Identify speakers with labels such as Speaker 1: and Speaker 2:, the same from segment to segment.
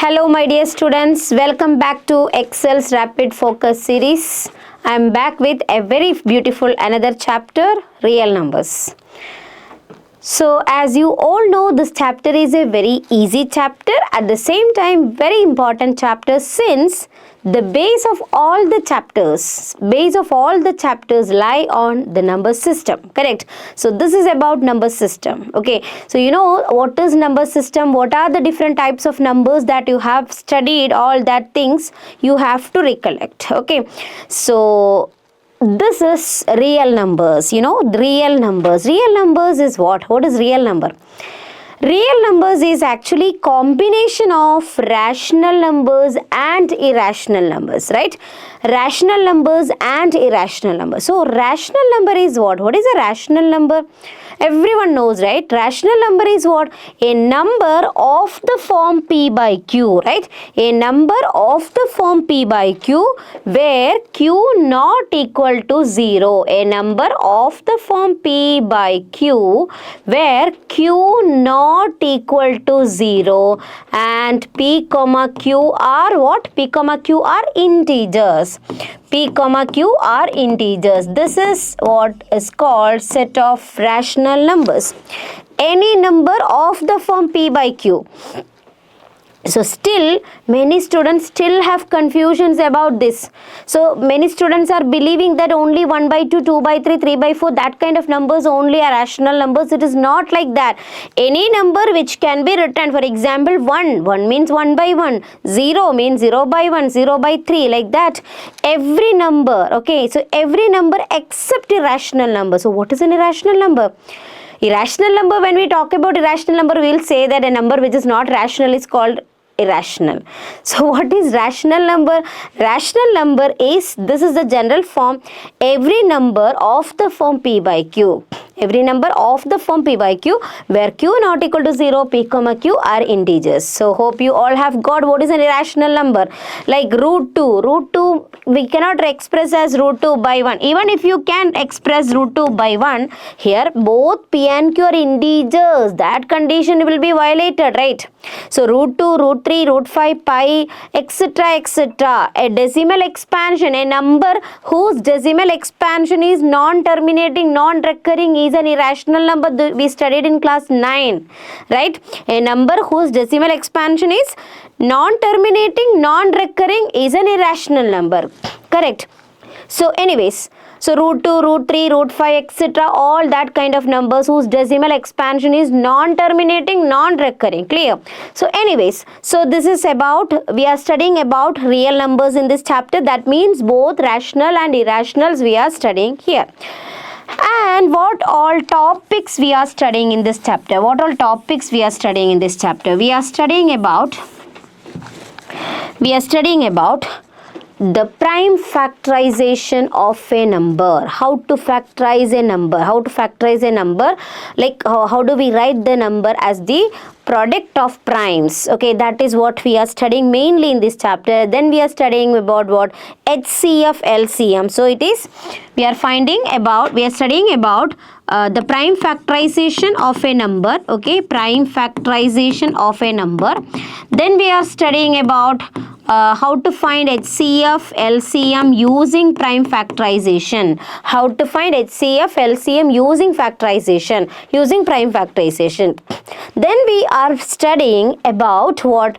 Speaker 1: Hello my dear students, welcome back to Excel's Rapid Focus series. I am back with a very beautiful another chapter, real numbers. So as you all know, this chapter is a very easy chapter, at the same time very important chapter, since the base of all the chapters lie on the number system, correct? So this is about number system, okay? So you know what is number system, what are the different types of numbers that you have studied, all that things you have to recollect, okay? So this is real numbers, you know, real numbers. Real numbers is what? What is real number? Real numbers is actually combination of rational numbers and irrational numbers, right? Rational numbers and irrational numbers. So rational number is what? What is a rational number? Everyone knows, right? Rational number is what? A number of the form P by Q, right? A number of the form P by Q where Q not equal to 0. A number of the form P by Q where Q not equal to 0 and P comma Q are what? P comma Q are integers. P comma Q are integers. This is what is called set of rational numbers. Any number of the form P by Q. So still many students still have confusions about this. So many students are believing that only 1 by 2, 2 by 3, 3 by 4, that kind of numbers only are rational numbers. It is not like that. Any number which can be written, for example 1 means 1 by 1, 0 means 0 by 1, 0 by 3, like that. Every number, okay, so every number except irrational number. So what is an irrational number? Irrational number, when we talk about irrational number, we will say that a number which is not rational is called irrational. So what is rational number? Rational number is, this is the general form, every number of the form P by Q. Every number of the form P by Q where Q not equal to 0, P comma Q are integers. So hope you all have got what is an irrational number. Like root 2. Root 2 we cannot express as root 2 by 1. Even if you can express root 2 by 1, here both P and Q are integers. That condition will be violated, right? So root 2, root 3, root 5, pi, etc., etc. A decimal expansion, a number whose decimal expansion is non-terminating, non-recurring is an irrational number. We studied in class 9, right? A number whose decimal expansion is non-terminating, non-recurring is an irrational number, correct? So anyways, so root 2, root 3, root 5, etc. all that kind of numbers whose decimal expansion is non-terminating, non-recurring, clear? So anyways, so this is about, we are studying about real numbers in this chapter. That means both rational and irrationals we are studying here. And what all topics we are studying in this chapter? What all topics we are studying in this chapter? We are studying about the prime factorization of a number. How to factorize a number? How to factorize a number? Like how do we write the number as the product of primes? Okay, that is what we are studying mainly in this chapter. Then we are studying about what? HCF, LCM. So it is, we are studying about the prime factorization of a number, okay, prime factorization of a number. Then we are studying about how to find HCF, LCM using prime factorization. How to find HCF, LCM using factorization, using prime factorization. Then we are studying about what?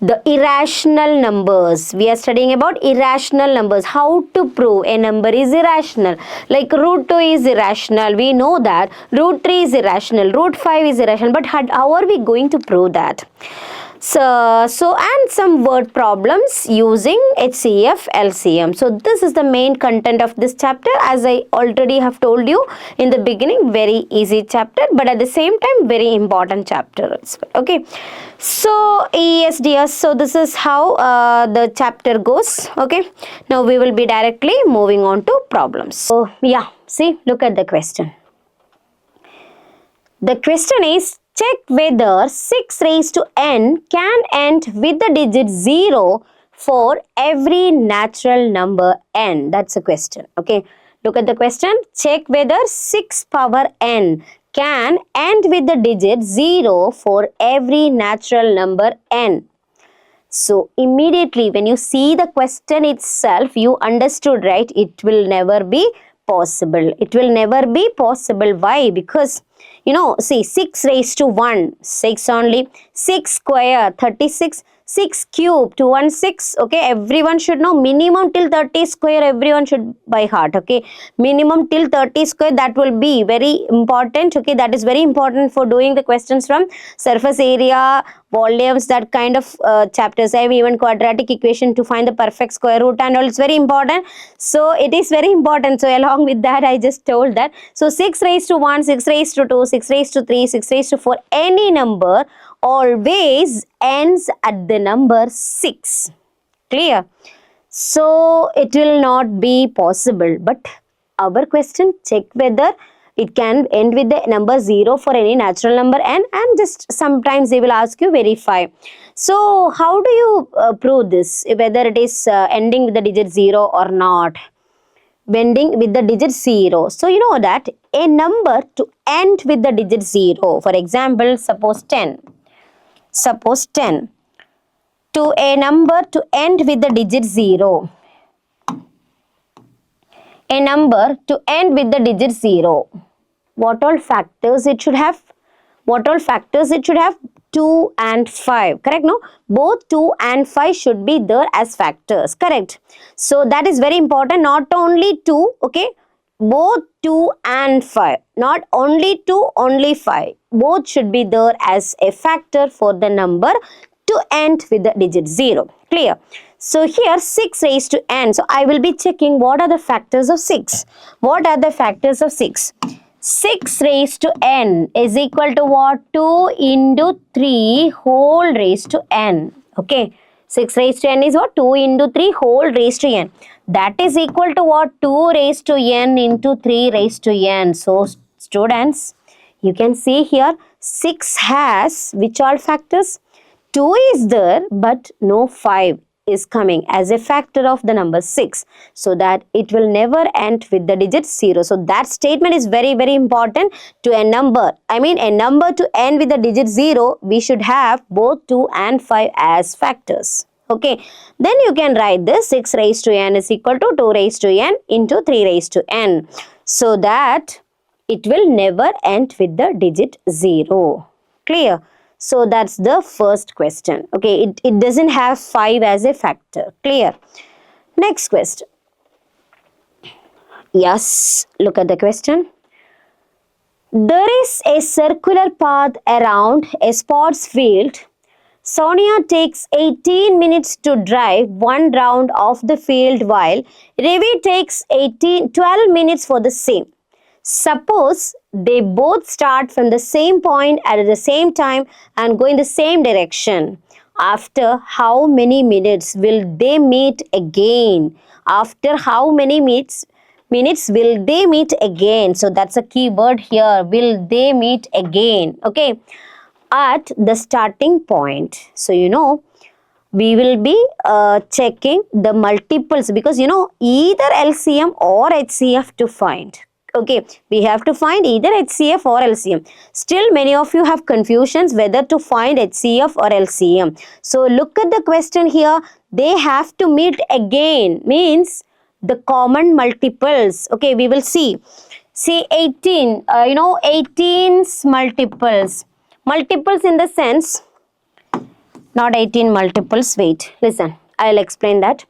Speaker 1: The irrational numbers. We are studying about irrational numbers. How to prove a number is irrational. Like root 2 is irrational. We know that. Root 3 is irrational. Root 5 is irrational. But how are we going to prove that? So and some word problems using HCF, LCM. So this is the main content of this chapter. As I already have told you in the beginning, very easy chapter, but at the same time very important chapter as well. Okay. So yes dear, so this is how the chapter goes. Okay. Now we will be directly moving on to problems. So yeah, see, look at the question. The question is, check whether 6 raised to n can end with the digit 0 for every natural number n. That's the question. Okay. Look at the question. Check whether 6 power n can end with the digit 0 for every natural number n. So immediately when you see the question itself, you understood, right? It will never be possible. It will never be possible. Why? Because, see, 6 raised to 1, 6 only. 6 square, 36. 6 cube, 216. Okay, everyone should know minimum till 30 square, everyone should by heart. Okay, minimum till 30 square, that will be very important. Okay, that is very important for doing the questions from surface area, volumes, that kind of chapters. I have even quadratic equation to find the perfect square root and all. It's very important. So it is very important. So along with that, I just told that. So 6 raised to 1, 6 raised to 2, 6 raised to 3, 6 raised to 4, any number always ends at the number 6. Clear? So it will not be possible. But our question, check whether it can end with the number 0 for any natural number and just sometimes they will ask you verify. So how do you prove this, whether it is ending with the digit 0 or not? Ending with the digit 0. So you know that a number to end with the digit 0, for example, suppose 10. Suppose 10. To a number to end with the digit 0. A number to end with the digit 0. What all factors it should have? What all factors it should have? 2 and 5. Correct? No? Both 2 and 5 should be there as factors. Correct? So that is very important. Not only 2. Okay? Both 2 and 5. Not only 2, only 5. Both should be there as a factor for the number to end with the digit 0. Clear? So here 6 raised to n. So I will be checking what are the factors of 6. What are the factors of 6? 6 raised to n is equal to what? 2 into 3 whole raised to n. Okay. 6 raised to n is what? 2 into 3 whole raised to n. That is equal to what? 2 raised to n into 3 raised to n. So students, you can see here 6 has which all factors? 2 is there but no 5 is coming as a factor of the number 6. So that it will never end with the digit 0. So that statement is very, very important to a number. I mean a number to end with the digit 0, we should have both 2 and 5 as factors. Okay. Then you can write this 6 raised to n is equal to 2 raised to n into 3 raised to n. So that it will never end with the digit 0. Clear? So that's the first question. Okay, it doesn't have 5 as a factor. Clear? Next question. Yes, look at the question. There is a circular path around a sports field. Sonia takes 18 minutes to drive one round of the field while Ravi takes 12 minutes for the same. Suppose they both start from the same point at the same time and go in the same direction. After how many minutes will they meet again? After how many minutes will they meet again? So that's a key word here. Will they meet again? Okay. At the starting point. So we will be checking the multiples because either LCM or HCF to find. Okay, we have to find either HCF or LCM. Still, many of you have confusions whether to find HCF or LCM. So, look at the question here. They have to meet again. Means the common multiples. Okay, we will see. See 18. 18's multiples. Multiples in the sense, not 18 multiples. Wait, listen. I'll explain that.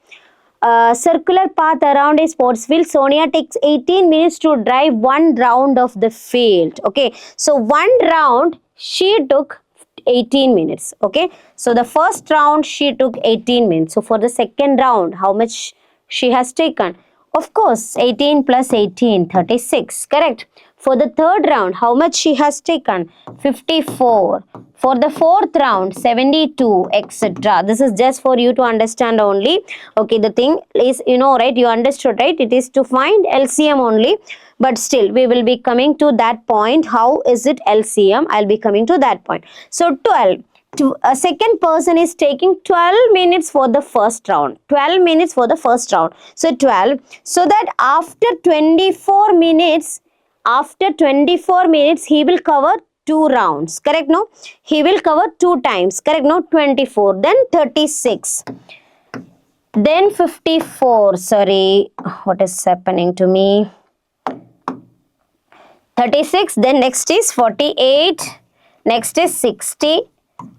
Speaker 1: Circular path around a sports field. Sonia takes 18 minutes to drive one round of the field. Okay. So, one round she took 18 minutes. Okay. So, the first round she took 18 minutes. So, for the second round, how much she has taken? Of course, 18 plus 18, 36. Correct. For the third round, how much she has taken? 54. For the fourth round, 72, etc. This is just for you to understand only. Okay, the thing is, right? You understood, right? It is to find LCM only. But still, we will be coming to that point. How is it LCM? I'll be coming to that point. So, 12. A second person is taking 12 minutes for the first round. 12 minutes for the first round. So, 12. So, that after 24 minutes, he will cover 2 rounds, correct? No, he will cover 2 times, correct? No, 24, then 36, then 54. Sorry, what is happening to me? 36, then next is 48, next is 60,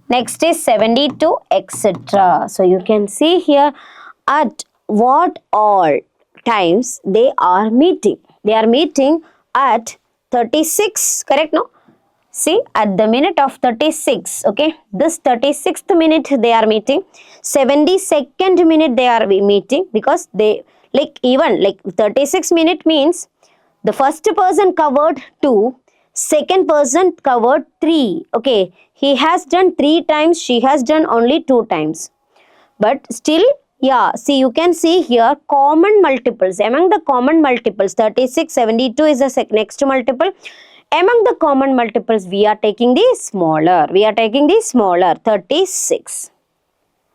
Speaker 1: next is 72, etc. So you can see here at what all times they are meeting. They are meeting at 36, correct? No, see, at the minute of 36, okay, this 36th minute they are meeting, 72nd minute they are meeting, because they, like, even like 36 minute means the first person covered 2, second person covered 3. Okay, he has done 3 times, she has done only 2 times. But still, yeah, see, you can see here common multiples. Among the common multiples, 36, 72 is the next multiple. Among the common multiples, we are taking the smaller. We are taking the smaller, 36.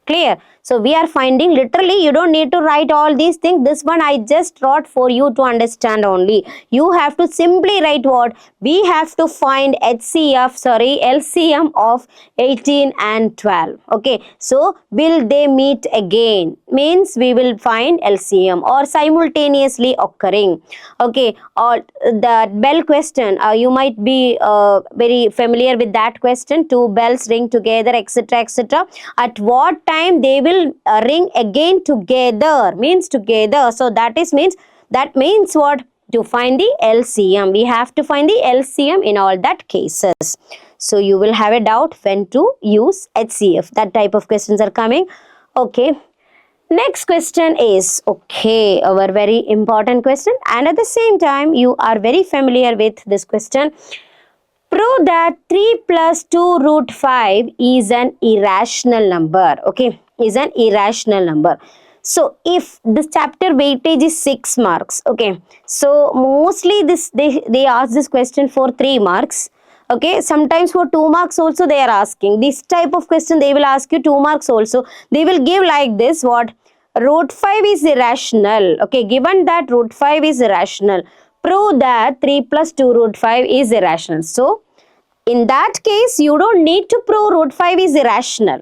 Speaker 1: Clear? So we are finding, literally you don't need to write all these things. This one I just wrote for you to understand only. You have to simply write what? We have to find LCM of 18 and 12. Okay. So will they meet again? Means we will find LCM or simultaneously occurring. Okay. Or the bell question, you might be very familiar with that question. 2 bells ring together, etc., etc. At what time they will ring again together, means together. So that means what? To find the LCM, we have to find the LCM in all that cases. So you will have a doubt when to use HCF. That type of questions are coming. Okay. Next question is, okay, our very important question, and at the same time you are very familiar with this question. Prove that 3 plus 2 root 5 is an irrational number. Okay, is an irrational number. So if this chapter weightage is 6 marks, okay, so mostly they ask this question for 3 marks. Okay, sometimes for 2 marks also they are asking. This type of question they will ask you 2 marks also. They will give like this, what? Root 5 is irrational. Okay, given that root 5 is irrational, prove that 3 plus 2 root 5 is irrational. So, in that case, you don't need to prove root 5 is irrational.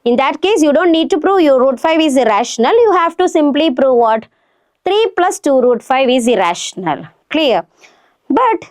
Speaker 1: In that case, you don't need to prove your root 5 is irrational. You have to simply prove what? 3 plus 2 root 5 is irrational. Clear? But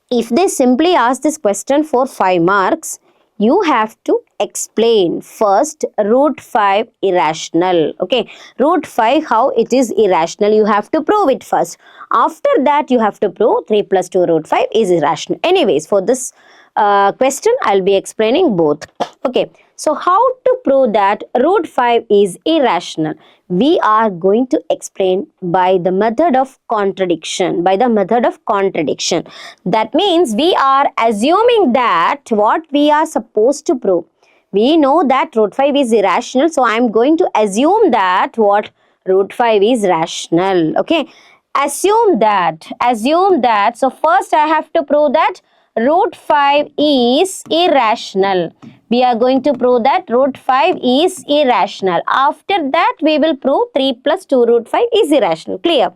Speaker 1: if they simply ask this question for 5 marks, you have to explain first root 5 irrational. Okay, root 5 how it is irrational, you have to prove it first. After that you have to prove 3 plus 2 root 5 is irrational. Anyways, for this question I'll be explaining both. Okay, so how to prove that root 5 is irrational? We are going to explain by the method of contradiction. By the method of contradiction. That means we are assuming that what we are supposed to prove. We know that root 5 is irrational. So I am going to assume that what? Root 5 is rational. Okay. Assume that. So first I have to prove that root 5 is irrational. We are going to prove that root 5 is irrational. After that, we will prove 3 plus 2 root 5 is irrational. Clear?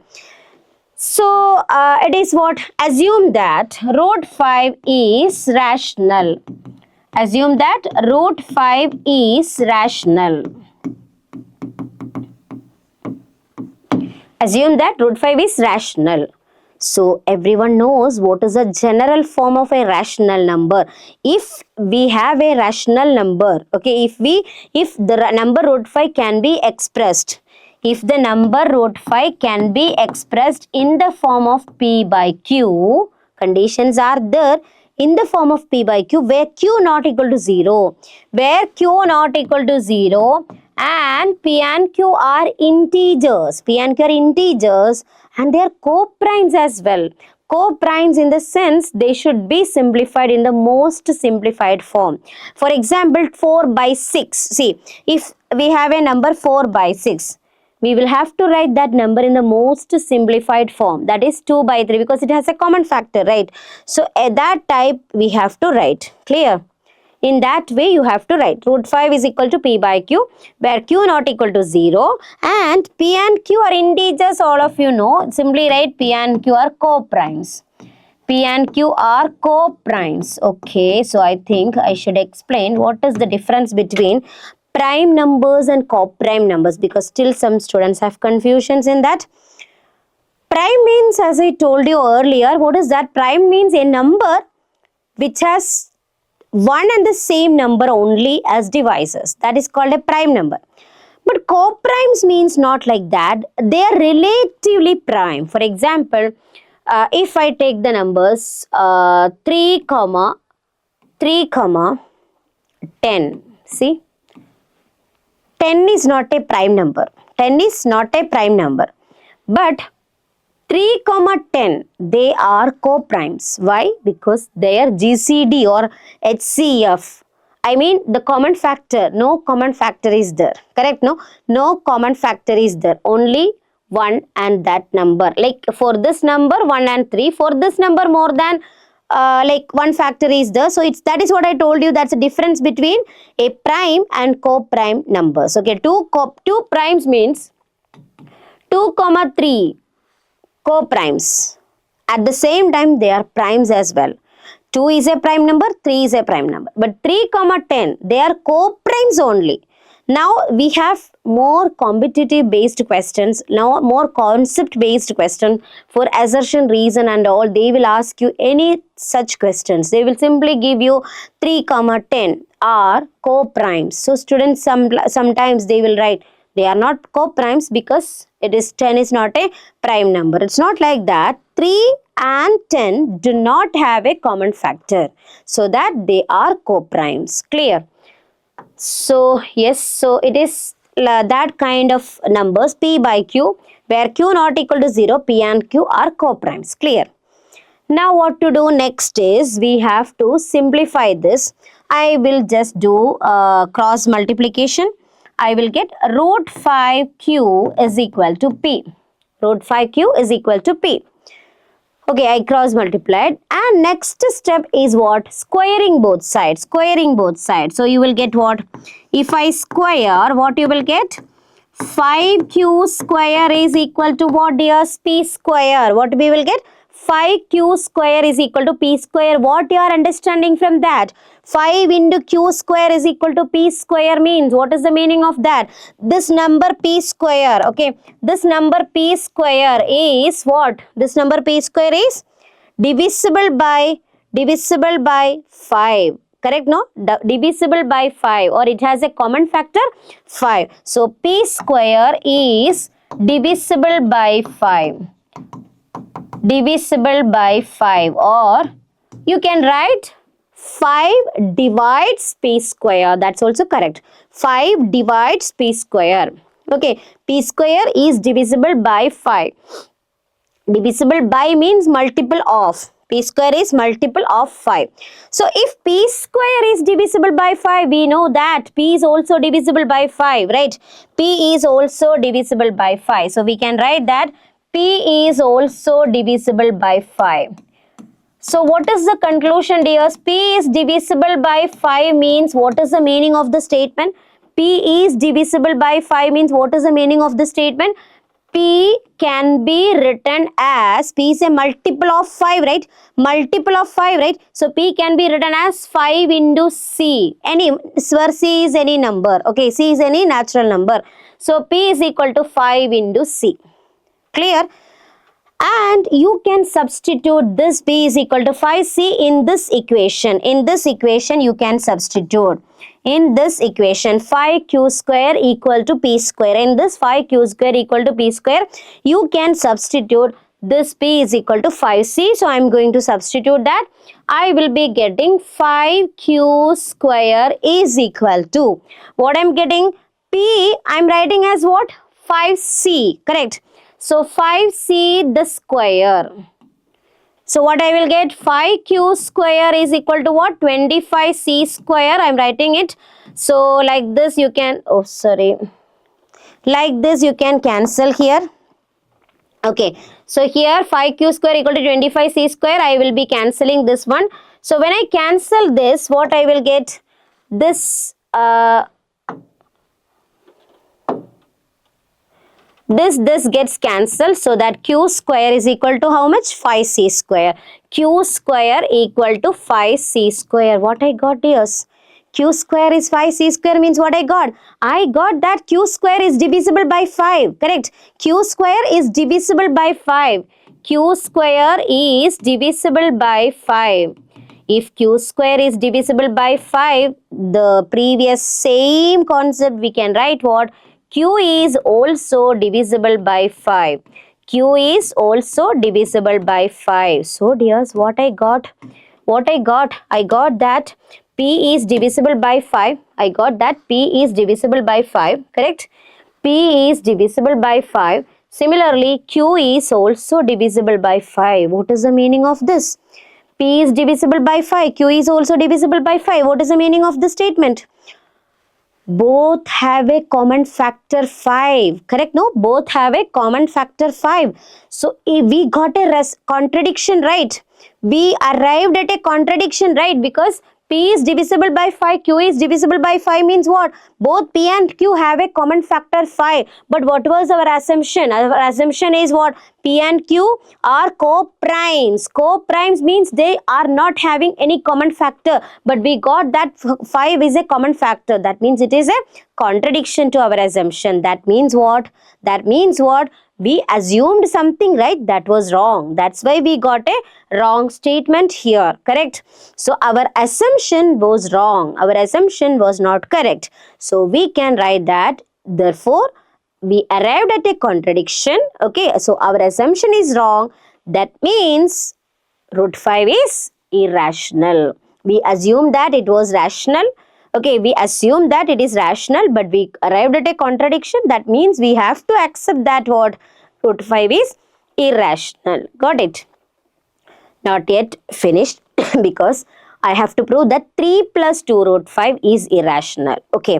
Speaker 1: So, it is what? Assume that root 5 is rational. Assume that root 5 is rational. Assume that root 5 is rational. So everyone knows what is a general form of a rational number. If we have a rational number, okay, if the number root 5 can be expressed, if the number root 5 can be expressed in the form of P by Q, conditions are there in the form of P by Q where Q not equal to 0, where Q not equal to 0 and P and Q are integers. P and Q are integers and they are co-primes as well. Co-primes in the sense they should be simplified in the most simplified form. For example, 4 by 6. See, if we have a number 4 by 6, we will have to write that number in the most simplified form. That is 2 by 3 because it has a common factor, right? So, at that type we have to write. Clear? In that way, you have to write root 5 is equal to P by Q, where Q not equal to 0 and P and Q are integers, all of you know. Simply write P and Q are co-primes. P and Q are co-primes. Okay, so I think I should explain what is the difference between prime numbers and co-prime numbers, because still some students have confusions in that. Prime means, as I told you earlier, what is that? Prime means a number which has one and the same number only as divisors. That is called a prime number. But co-primes means not like that. They are relatively prime. For example, if I take the numbers 3, 10. See, 10 is not a prime number. 10 is not a prime number. But 3, 10, they are co-primes. Why? Because they are GCD or HCF. I mean, the common factor, no common factor is there. Correct? No common factor is there. Only 1 and that number. Like for this number, 1 and 3. For this number, more than like one factor is there. So that is what I told you. That's the difference between a prime and co-prime numbers. Okay, two primes means 2, 3 co-primes. At the same time, they are primes as well. 2 is a prime number, 3 is a prime number. But 3, 10, they are co-primes only. Now, we have more competitive based questions. Now, more concept based question for assertion, reason and all. They will ask you any such questions. They will simply give you 3, 10 are co-primes. So, students sometimes they will write they are not co-primes because 10 is not a prime number. It's not like that. 3 and 10 do not have a common factor, so that they are co-primes. Clear? So yes, so it is that kind of numbers P by Q, where Q not equal to 0, P and Q are co-primes. Clear? Now what to do next is we have to simplify this. I will just do cross multiplication. I will get root 5Q is equal to P. Root 5Q is equal to P. Okay, I cross multiplied. And next step is what? Squaring both sides. Squaring both sides. So you will get what? If I square, what you will get? 5Q square is equal to what, dears? P square. What we will get? 5Q square is equal to P square. What you are understanding from that? 5 into Q square is equal to P square means, what is the meaning of that? This number P square, okay. This number P square is what? This number P square is divisible by 5. Correct, no? Divisible by 5, or it has a common factor 5. So, P square is divisible by 5. Divisible by 5, or you can write 5 divides P square. That's also correct. 5 divides P square. Okay, P square is divisible by 5. Divisible by means multiple of. P square is multiple of 5. So, if P square is divisible by 5, we know that P is also divisible by 5, right? P is also divisible by 5. So, we can write that P is also divisible by 5. So, what is the conclusion, dears? P is divisible by 5 means, what is the meaning of the statement? P is divisible by 5 means, what is the meaning of the statement? P can be written as, P is a multiple of 5, right? Multiple of 5, right? So, P can be written as 5 into C. Where C is any number. Okay, C is any natural number. So, P is equal to 5 into C. Clear? And you can substitute this P is equal to 5C in this equation. In this equation, you can substitute. In this equation, 5Q square equal to P square. In this 5Q square equal to P square, you can substitute this P is equal to 5C. So, I am going to substitute that. I will be getting 5Q square is equal to, what I am getting? P, I am writing as what? 5C, correct? So, 5C the square. So, what I will get? 5Q square is equal to what? 25C square. I am writing it. So, like this you can, like this you can cancel here. Okay. So, here 5Q square equal to 25C square. I will be cancelling this one. So, when I cancel this, what I will get? This, this gets cancelled, so that Q square is equal to how much? 5C square. q square equal to 5c square. What I got, dears? Q square is 5c square means what I got? I got that q square is divisible by 5. Correct? Q square is divisible by 5. Q square is divisible by 5. If q square is divisible by 5, the previous same concept we can write what? Q is also divisible by 5. Q is also divisible by 5. So dears, what I got? I got that P is divisible by 5. I got that P is divisible by 5. Correct? P is divisible by 5. Similarly, Q is also divisible by 5. What is the meaning of this? P is divisible by 5. Q is also divisible by 5. What is the meaning of this statement? Both have a common factor 5. Correct? No? Both have a common factor 5. So, we got a contradiction, right? We arrived at a contradiction, right? Because P is divisible by 5, Q is divisible by 5 means what? Both P and Q have a common factor 5. But what was our assumption? Our assumption is what? P and Q are co-primes. Co-primes means they are not having any common factor. But we got that 5 is a common factor. That means it is a contradiction to our assumption. That means what? That means what? We assumed something, right? That was wrong. That's why we got a wrong statement here. Correct? So our assumption was wrong. Our assumption was not correct. So we can write that. Therefore, we arrived at a contradiction. Okay. So our assumption is wrong. That means root 5 is irrational. We assumed that it was rational. Okay, we assume that it is rational, but we arrived at a contradiction. That means we have to accept that what? Root 5 is irrational. Got it? Not yet finished because I have to prove that 3 plus 2 root 5 is irrational. Okay,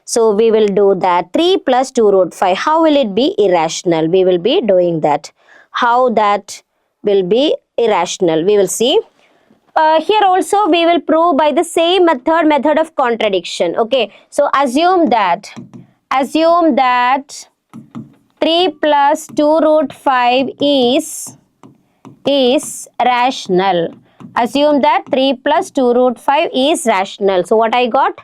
Speaker 1: so we will do that. 3 plus 2 root 5. How will it be irrational? We will be doing that. How that will be irrational? We will see. Here also we will prove by the same method of contradiction. Okay, so assume that 3 plus 2 root 5 is rational. Assume that 3 plus 2 root 5 is rational. So what I got?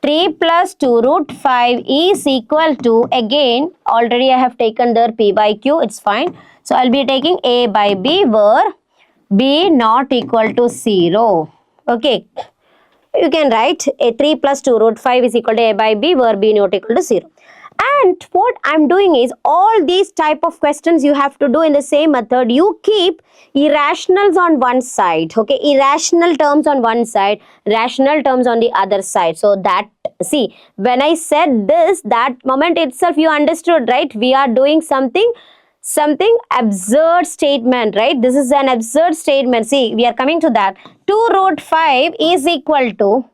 Speaker 1: 3 plus 2 root 5 is equal to, again already I have taken there P by Q, it's fine. So I'll be taking A by B where B not equal to 0. Okay. You can write a 3 plus 2 root 5 is equal to A by B where B not equal to 0. And what I'm doing is all these type of questions you have to do in the same method. You keep irrationals on one side. Okay. Irrational terms on one side, rational terms on the other side. So that, see, when I said this, that moment itself you understood, right? We are doing something absurd statement, right? This is an absurd statement. See, we are coming to that. 2 root 5 is equal to,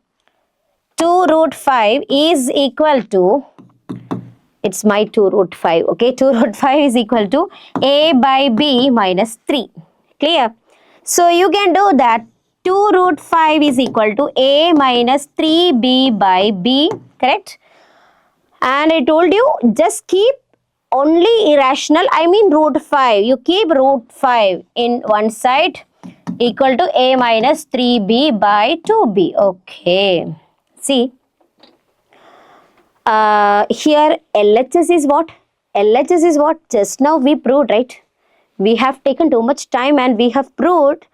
Speaker 1: it's my 2 root 5, okay? 2 root 5 is equal to A by B minus 3. Clear? So you can do that. 2 root 5 is equal to A minus 3B by B, correct? And I told you, just keep only irrational, I mean root 5. You keep root 5 in one side equal to A minus 3B by 2B. Okay. See, here LHS is what? LHS is what? Just now we proved, right? We have taken too much time and we have proved.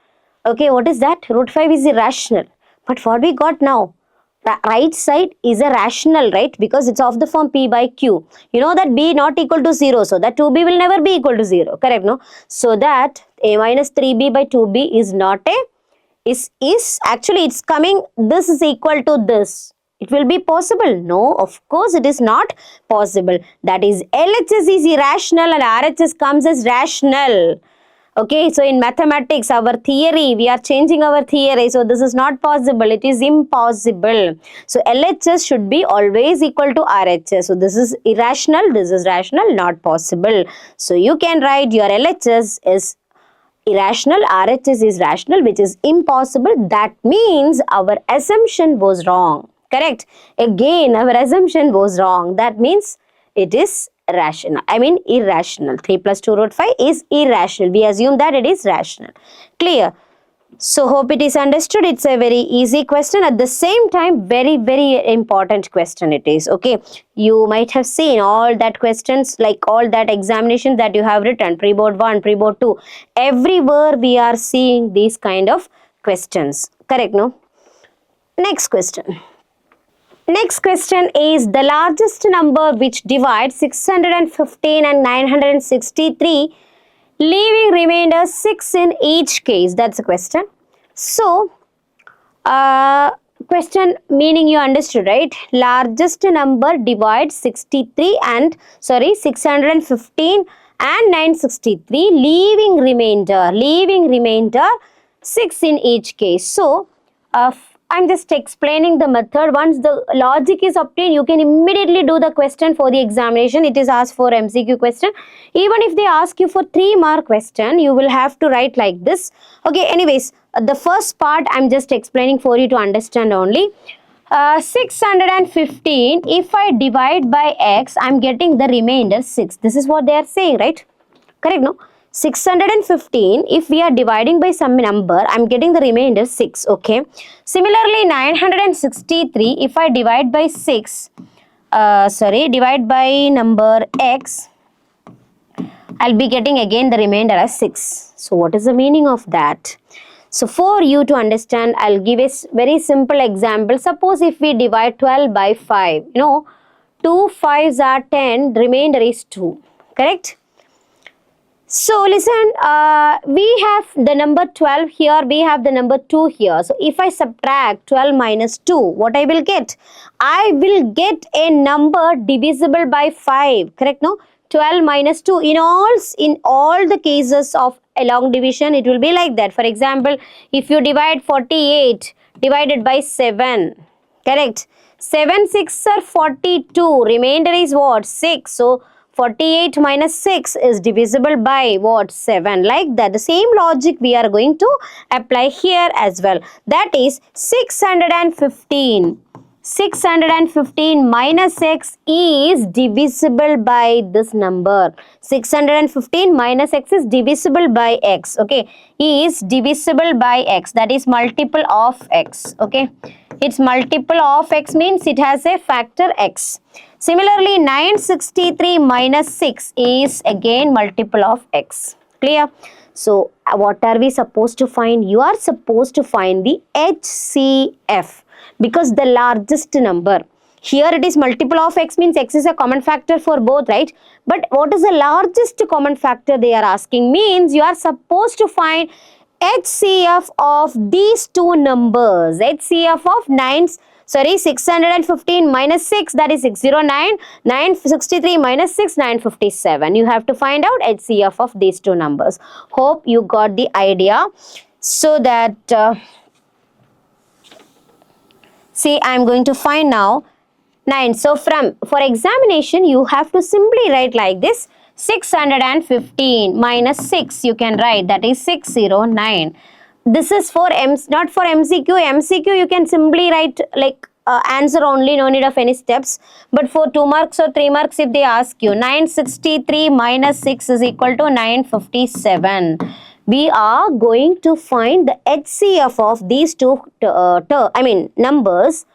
Speaker 1: Okay, what is that? Root 5 is irrational. But what we got now? The right side is a rational, right? Because it's of the form P by Q. You know that B not equal to 0. So that 2B will never be equal to 0. Correct, no? So that A minus 3B by 2B is not a, is actually it's coming, this is equal to this. It will be possible? No, of course it is not possible. That is LHS is irrational and RHS comes as rational. Okay, so in mathematics, our theory, we are changing our theory. So this is not possible. It is impossible. So LHS should be always equal to RHS. So this is irrational. This is rational. Not possible. So you can write your LHS is irrational. RHS is rational, which is impossible. That means our assumption was wrong. Correct? Again, our assumption was wrong. That means it is rational. I mean irrational. 3 plus 2 root 5 is irrational. We assume that it is rational. Clear? So hope it is understood. It's a very easy question. At the same time, very, very important question it is. Okay. You might have seen all that questions, like all that examination that you have written, pre-board 1, pre-board 2. Everywhere we are seeing these kind of questions. Correct, no? Next question. Next question is the largest number which divides 615 and 963, leaving remainder 6 in each case. That's the question. So, question meaning you understood, right? Largest number divides 615 and 963, leaving remainder 6 in each case. So, I'm just explaining the method. Once the logic is obtained, you can immediately do the question for the examination. It is asked for MCQ question. Even if they ask you for 3-mark question, you will have to write like this. Okay, anyways, the first part I'm just explaining for you to understand only. 615, if I divide by x, I'm getting the remainder 6. This is what they are saying, right? Correct, no? 615, if we are dividing by some number, I'm getting the remainder 6, okay? Similarly, 963, if I divide by divide by number x, I'll be getting again the remainder as 6. So, what is the meaning of that? So, for you to understand, I'll give a very simple example. Suppose if we divide 12 by 5, 2 5s are 10, the remainder is 2, correct? So, listen, we have the number 12 here, we have the number 2 here. So, if I subtract 12 minus 2, what I will get? I will get a number divisible by 5, correct, no? 12 minus 2, in all the cases of a long division, it will be like that. For example, if you divide 48 divided by 7, correct? 7 6 are 42, remainder is what? 6. So, 48 minus 6 is divisible by what? 7. Like that. The same logic we are going to apply here as well. That is 615. 615 minus x is divisible by this number. 615 minus x is divisible by x. Okay. Is divisible by x. That is multiple of x. Okay. Its multiple of x means it has a factor x. Similarly, 963 minus 6 is again multiple of x. Clear? So, what are we supposed to find? You are supposed to find the HCF because the largest number. Here it is multiple of x means x is a common factor for both, right? But what is the largest common factor they are asking? Means you are supposed to find HCF of these two numbers. HCF of 615 minus 6, that is 609, 963 minus 6, 957. You have to find out HCF of these two numbers. Hope you got the idea. So that, see, I am going to find now 9. So, for examination, you have to simply write like this. 615 minus 6, you can write, that is 609. This is for not for MCQ. MCQ you can simply write like answer only, no need of any steps. But for 2 marks or 3 marks, if they ask you 963 minus 6 is equal to 957. We are going to find the HCF of these two numbers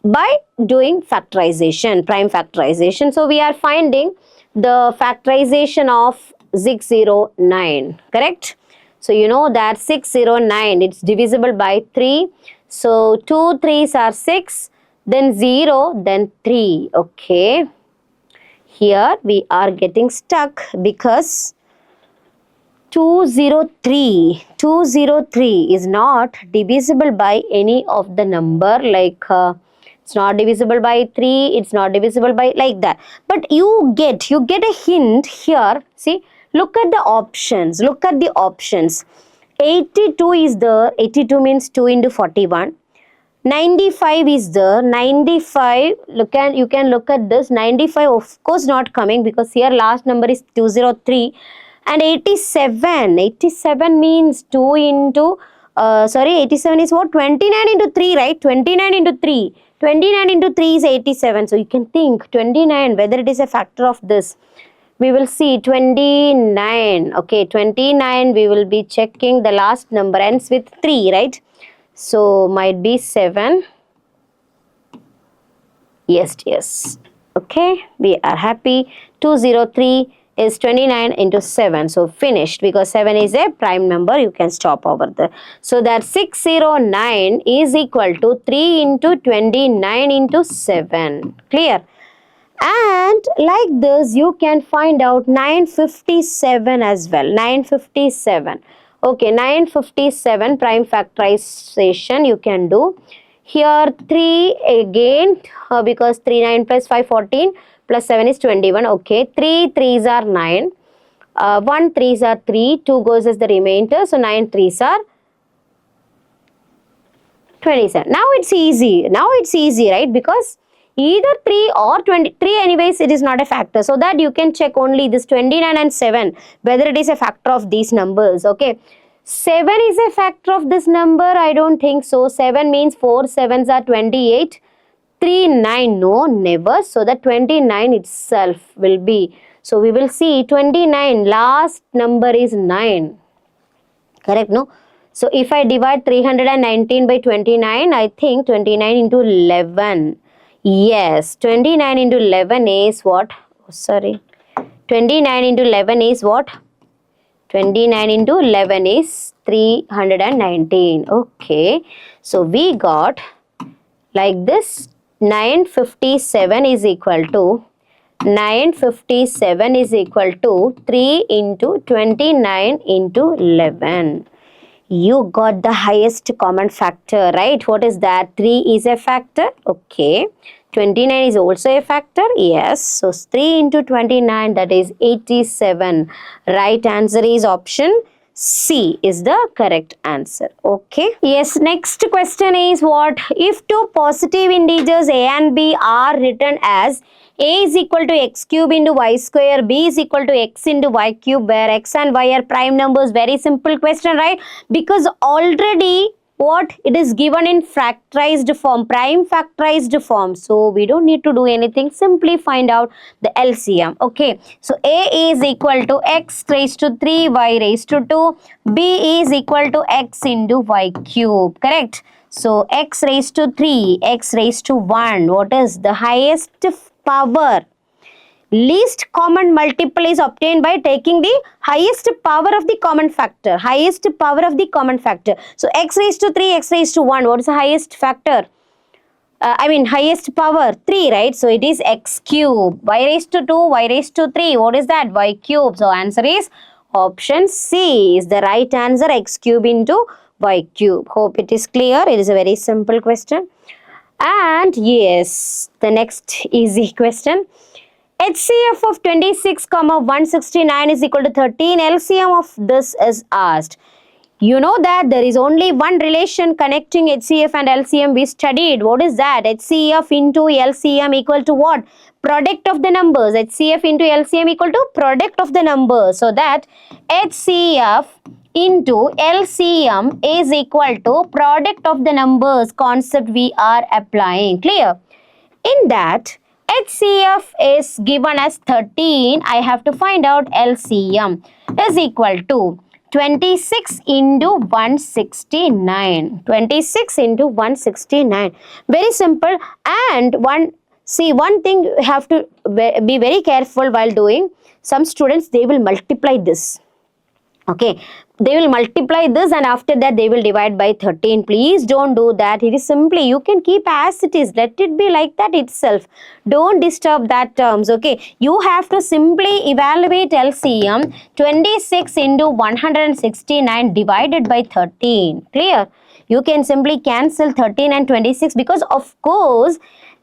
Speaker 1: by doing factorization, prime factorization. So, we are finding the factorization of 609, correct? So, you know that 609, it's divisible by 3. So, 2 3s are 6, then 0, then 3, okay. Here we are getting stuck because 203 is not divisible by any of the number, like it's not divisible by 3, it's not divisible by like that. But you get a hint here. See, look at the options. 82 is there. 82 means 2 into 41. 95 is there. 95, you can look at this. 95 of course not coming because here last number is 203. And 87 means 2 into 87 is what? 29 into 3, right? 29 into 3 is 87. So, you can think 29, whether it is a factor of this. We will see 29. Okay, 29 we will be checking. The last number ends with 3, right? So might be 7. Yes. Okay, we are happy. 203 is 29 into 7. So finished, because 7 is a prime number. You can stop over there. So that 609 is equal to 3 into 29 into 7. Clear? And like this, you can find out 957 as well. 957. Okay, 957 prime factorization you can do. Here 3 again, because 3 9 plus 5 14 plus 7 is 21. Okay, 3 3s are 9. 1 3s are 3. 2 goes as the remainder. So 9 3s are 27. Now it's easy, right? Because either 3 or 23 anyways, it is not a factor. So that you can check only this 29 and 7, whether it is a factor of these numbers. Okay. 7 is a factor of this number. I don't think so. 7 means 4 7s are 28. 3 9. No, never. So that 29 itself will be. So we will see 29. Last number is 9. Correct, no? So if I divide 319 by 29, I think 29 into 11. Yes, 29 into 11 is what? Oh, sorry. 29 into 11 is what? 29 into 11 is 319. Okay. So we got like this. 957 is equal to 957 is equal to 3 into 29 into 11. You got the highest common factor, right? What is that? 3 is a factor. Okay. 29 is also a factor. Yes. So 3 into 29, that is 87. Right answer is option C is the correct answer. Okay. Yes. Next question is what? If two positive integers A and B are written as A is equal to x cube into y square, B is equal to x into y cube, where x and y are prime numbers. Very simple question, right? Because already what it is given in factorized form, prime factorized form. So we don't need to do anything. Simply find out the LCM. Okay. So A is equal to x raised to 3, y raised to 2. B is equal to x into y cube. Correct? So x raised to 3, x raised to 1. What is the highest power? Least common multiple is obtained by taking the highest power of the common factor. Highest power of the common factor. So x raised to 3, x raised to 1. What is the highest factor? Highest power 3, right? So it is x cube. Y raised to 2, y raised to 3. What is that? Y cube. So answer is option C is the right answer. X cube into y cube. Hope it is clear. It is a very simple question. And yes, the next easy question. HCF of 26, 169 is equal to 13. LCM of this is asked. You know that there is only one relation connecting HCF and LCM we studied. What is that? HCF into LCM equal to what? Product of the numbers. HCF into LCM equal to product of the numbers. So that HCF into LCM is equal to product of the numbers concept we are applying. Clear? In that, HCF is given as 13. I have to find out LCM is equal to 26 into 169. 26 into 169. Very simple. And one thing you have to be very careful while doing. Some students, they will multiply this. Okay, they will multiply this and after that they will divide by 13. Please don't do that. It is simply, you can keep as it is. Let it be like that itself. Don't disturb that terms. Okay, you have to simply evaluate LCM 26 into 169 divided by 13. Clear? You can simply cancel 13 and 26 because of course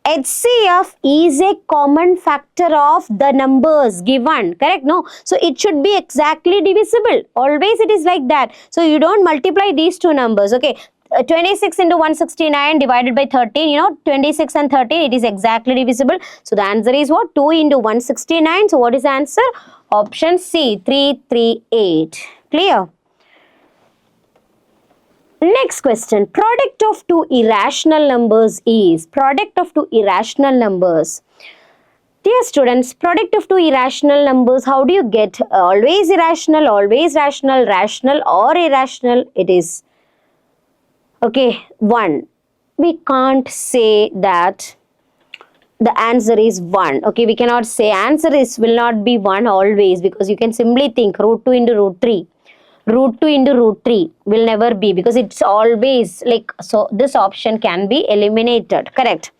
Speaker 1: HCF is a common factor of the numbers given, correct? No, so it should be exactly divisible. Always it is like that. So you don't multiply these two numbers. Okay, 26 into 169 divided by 13, 26 and 13, it is exactly divisible. So the answer is what? 2 into 169. So what is the answer? Option C, 338. Clear? Next question. Product of two irrational numbers is. Product of two irrational numbers. Dear students, product of two irrational numbers, how do you get? Always irrational, always rational, rational or irrational? It is, okay, 1. We can't say that the answer is 1. Okay, we cannot say answer is will not be 1 always, because you can simply think root 2 into root 3. Root 2 into root 3 will never be, because it's always like, so this option can be eliminated. Correct.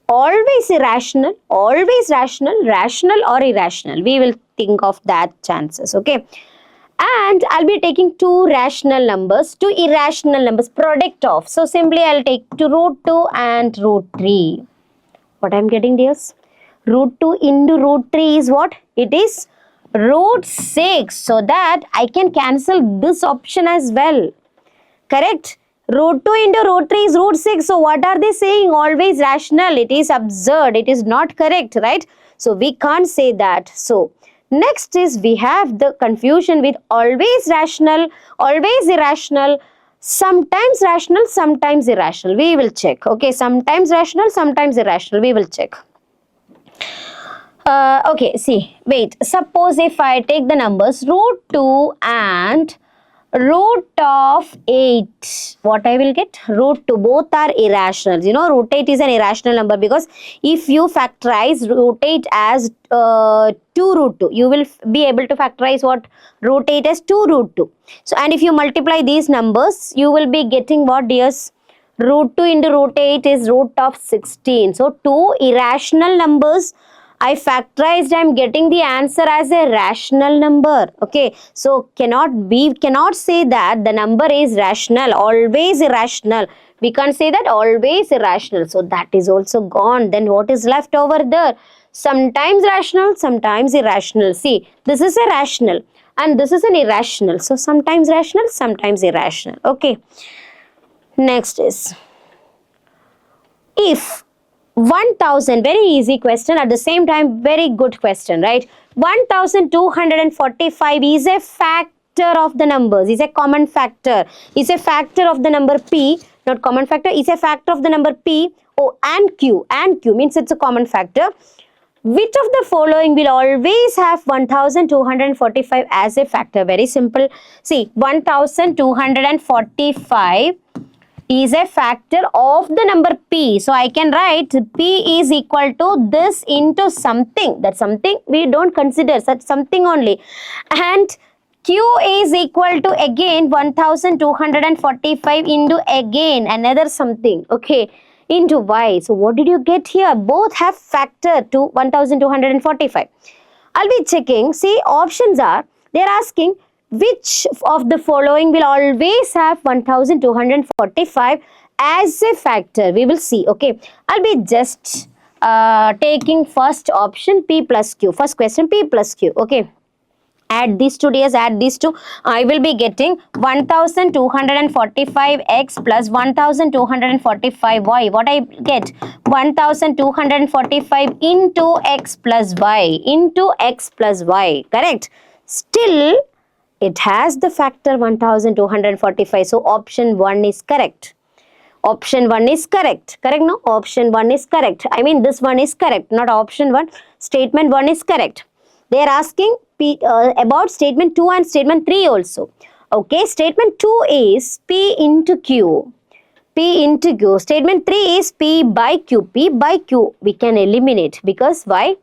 Speaker 1: Always irrational, always rational, rational or irrational. We will think of that chances. Okay. And I'll be taking two rational numbers, two irrational numbers, product of. So simply I'll take to root 2 and root 3. What I'm getting, dears? Root 2 into root 3 is what? It is root 6. So that I can cancel this option as well. Correct? Root 2 into root 3 is root 6. So what are they saying? Always rational. It is absurd. It is not correct, right? So we can't say that. So next is we have the confusion with always rational, always irrational, sometimes rational, sometimes irrational. We will check. Okay, sometimes rational, sometimes irrational. We will check. Okay, see, wait. Suppose if I take the numbers root 2 and root of 8, what I will get? Root 2, both are irrational. You know, root 8 is an irrational number, because if you factorize root 8 as 2 root 2, you will be able to factorize what? Root 8 as 2 root 2. So, and if you multiply these numbers, you will be getting what, dears? Root 2 into root 8 is root of 16. So, two irrational numbers I factorized, I am getting the answer as a rational number. Okay, so cannot say that the number is rational, always irrational. We can't say that always irrational. So that is also gone. Then what is left over there? Sometimes rational, sometimes irrational. See, this is a rational and this is an irrational. So sometimes rational, sometimes irrational. Okay. Next is, if 1000, very easy question, at the same time very good question, right? 1245 is a factor of the numbers, is a common factor, is a factor of the number p, not common factor, is a factor of the number p, and q means it's a common factor. Which of the following will always have 1245 as a factor? Very simple. See, 1245 is a factor of the number p. So I can write p is equal to this into something. That something we don't consider, such something only. And q is equal to again 1245 into again another something. Okay, into y. So what did you get here? Both have factor to 1245. I'll be checking. See, options are, they're asking which of the following will always have 1245 as a factor. We will see. Okay, I'll be just taking first option p plus q. First question p plus q. Okay, add these two, dears, add these two. I will be getting 1245x plus 1245y. What I get? 1245 into x plus y, into x plus y. Correct? Still it has the factor 1245. So option 1 is correct. Option 1 is correct. Correct? No? Option 1 is correct. I mean, this one is correct, not option 1. Statement 1 is correct. They are asking about statement 2 and statement 3 also. Okay, statement 2 is P into Q. P into Q. Statement 3 is P by Q. P by Q we can eliminate, because why?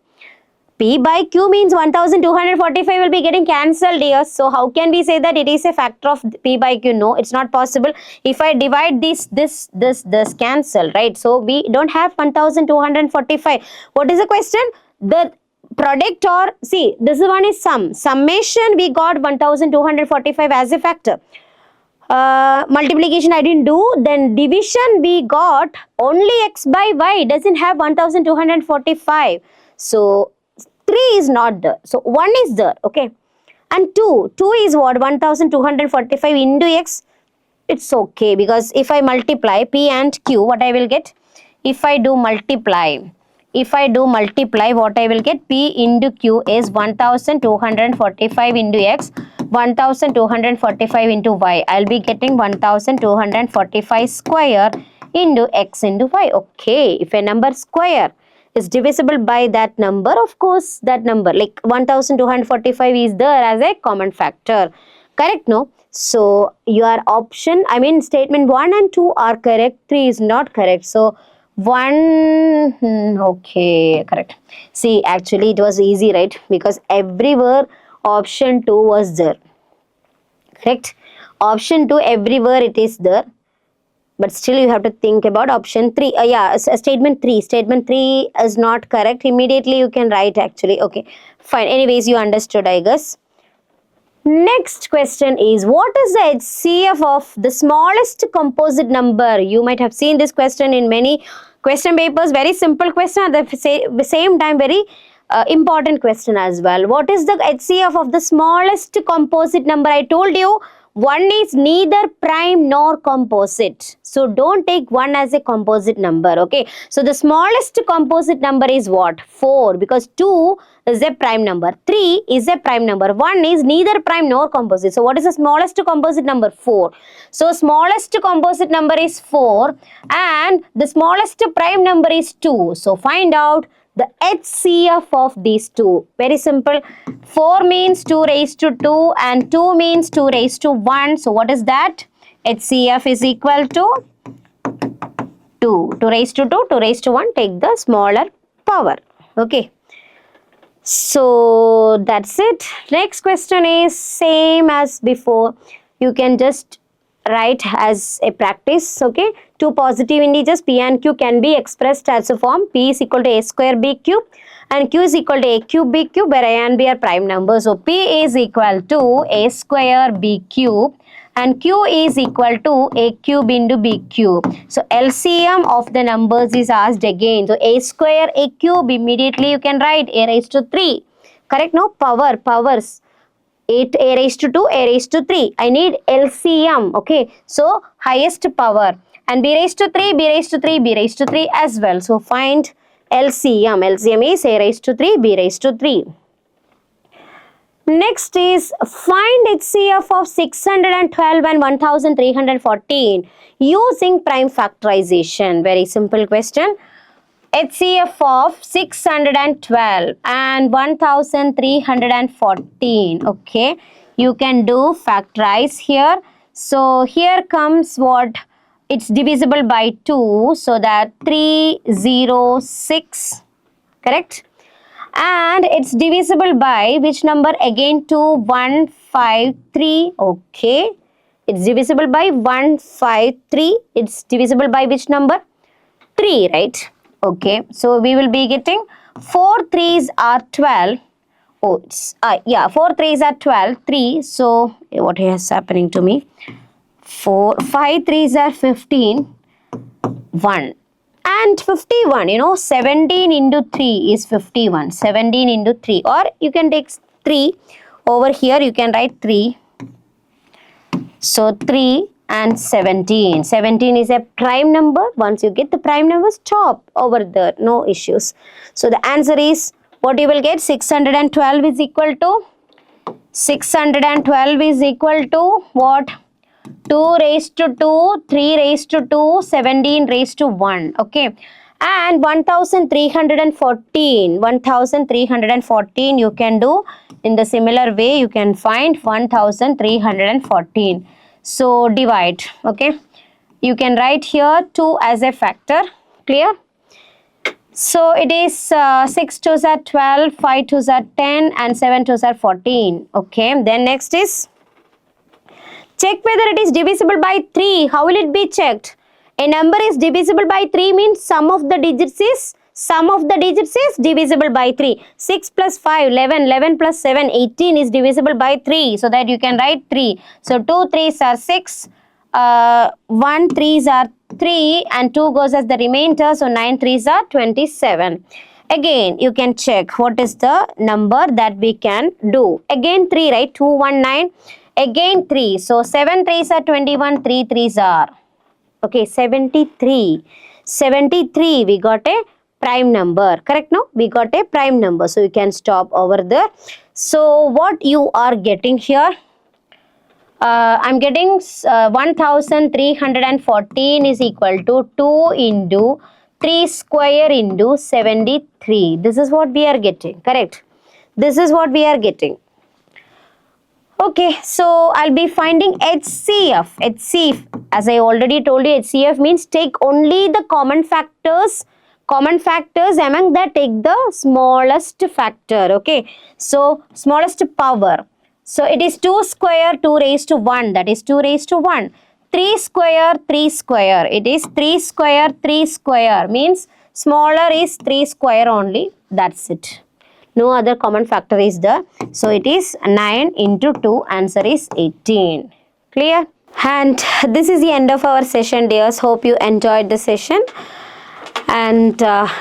Speaker 1: P by Q means 1245 will be getting cancelled here. So how can we say that it is a factor of P by Q? No, it's not possible. If I divide this cancel, right? So we don't have 1245. What is the question? The product, or see, this one is sum. Summation, we got 1245 as a factor. Multiplication I didn't do. Then division we got only x by y, doesn't have 1245. So 3 is not there. So 1 is there. Okay. And 2 is what? 1245 into x. It's okay, because if I multiply p and q, what I will get? If I do multiply, what I will get? P into q is 1245 into x, 1245 into y. I'll be getting 1245 square into x into y. Okay, if a number square is divisible by that number, of course, that number like 1245 is there as a common factor. Correct, no? So your option, I mean statement 1 and 2 are correct, 3 is not correct. So 1, okay, correct. See, actually it was easy, right? Because everywhere option 2 was there. Correct? Option 2 everywhere it is there. But still you have to think about option 3. Statement 3. Statement 3 is not correct. Immediately you can write actually. Okay, fine. Anyways, you understood, I guess. Next question is, what is the HCF of the smallest composite number? You might have seen this question in many question papers. Very simple question, at the same time very important question as well. What is the HCF of the smallest composite number? I told you, one is neither prime nor composite. So don't take 1 as a composite number, okay? So the smallest composite number is what? 4, because 2 is a prime number. 3 is a prime number. 1 is neither prime nor composite. So what is the smallest composite number? 4. So smallest composite number is 4 and the smallest prime number is 2. So find out the HCF of these two. Very simple. 4 means 2 raised to 2 and 2 means 2 raised to 1. So what is that? HCF is equal to 2. 2 raised to 2, 2 raised to 1. Take the smaller power. Okay. So that's it. Next question is same as before. You can just write as a practice, okay? Two positive integers p and q can be expressed as a form p is equal to a square b cube and q is equal to a cube b cube, where a and b are prime numbers. So p is equal to a square b cube and q is equal to a cube into b cube. So LCM of the numbers is asked again. So a square a cube, immediately you can write a raised to 3. Correct, no? Powers. 8 a raised to 2, a raised to 3. I need LCM, okay? So highest power. And b raised to 3, b raised to 3, b raised to 3 as well. So find LCM. LCM is a raised to 3, b raised to 3. Next is find HCF of 612 and 1314 using prime factorization. Very simple question. HCF of 612 and 1314. Okay, you can do factorize here. So here comes what? It's divisible by 2, so that 306, correct? And it's divisible by which number? Again 2153. Okay, it's divisible by 153. It's divisible by which number? 3, right? Okay, so we will be getting 4 3s are 12. Oh, it's 4 3s are 12. 3. So what is happening to me? 5 3s are 15. 1 and 51. You know, 17 into 3 is 51. 17 into 3, or you can take 3 over here. You can write 3. So 3 and 17. 17 is a prime number. Once you get the prime number, stop over there. No issues. So the answer is, what you will get? 612 is equal to 612 is equal to what? 2 raised to 2, 3 raised to 2, 17 raised to 1. Okay. And 1314. 1314 you can do in the similar way. You can find 1314. So divide, okay? You can write here 2 as a factor, clear? So it is 6 2s are 12, 5 2s are 10 and 7 2s are 14, okay? Then next is, check whether it is divisible by 3. How will it be checked? A number is divisible by 3 means sum of the digits is divisible by 3. 6 plus 5, 11, 11 plus 7, 18 is divisible by 3. So that you can write 3. So 2 3s are 6, 1 3s are 3 and 2 goes as the remainder. So 9 3s are 27. Again, you can check what is the number that we can do. Again 3, right? 2, 1, 9. Again 3. So 7 3s are 21, 3 3s are. Okay, 73. 73, we got a prime number, correct? No, we got a prime number. So you can stop over there. So what you are getting here? I'm getting 1314 is equal to 2 into 3 square into 73. This is what we are getting, correct? This is what we are getting. Okay, so I'll be finding HCF. HCF, as I already told you, HCF means take only the common factors. Common factors, among that take the smallest factor. Okay, so smallest power. So it is 2 square 2 raised to 1, that is 2 raised to 1. 3 square 3 square, it is 3 square 3 square, means smaller is 3 square only, that's it. No other common factor is there. So it is 9 into 2, answer is 18. Clear? And this is the end of our session, dears. Hope you enjoyed the session. And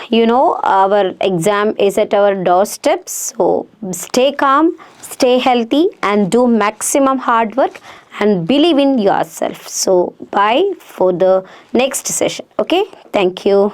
Speaker 1: you know, our exam is at our doorstep. So stay calm, stay healthy, and do maximum hard work and believe in yourself. So bye for the next session. Okay? Thank you.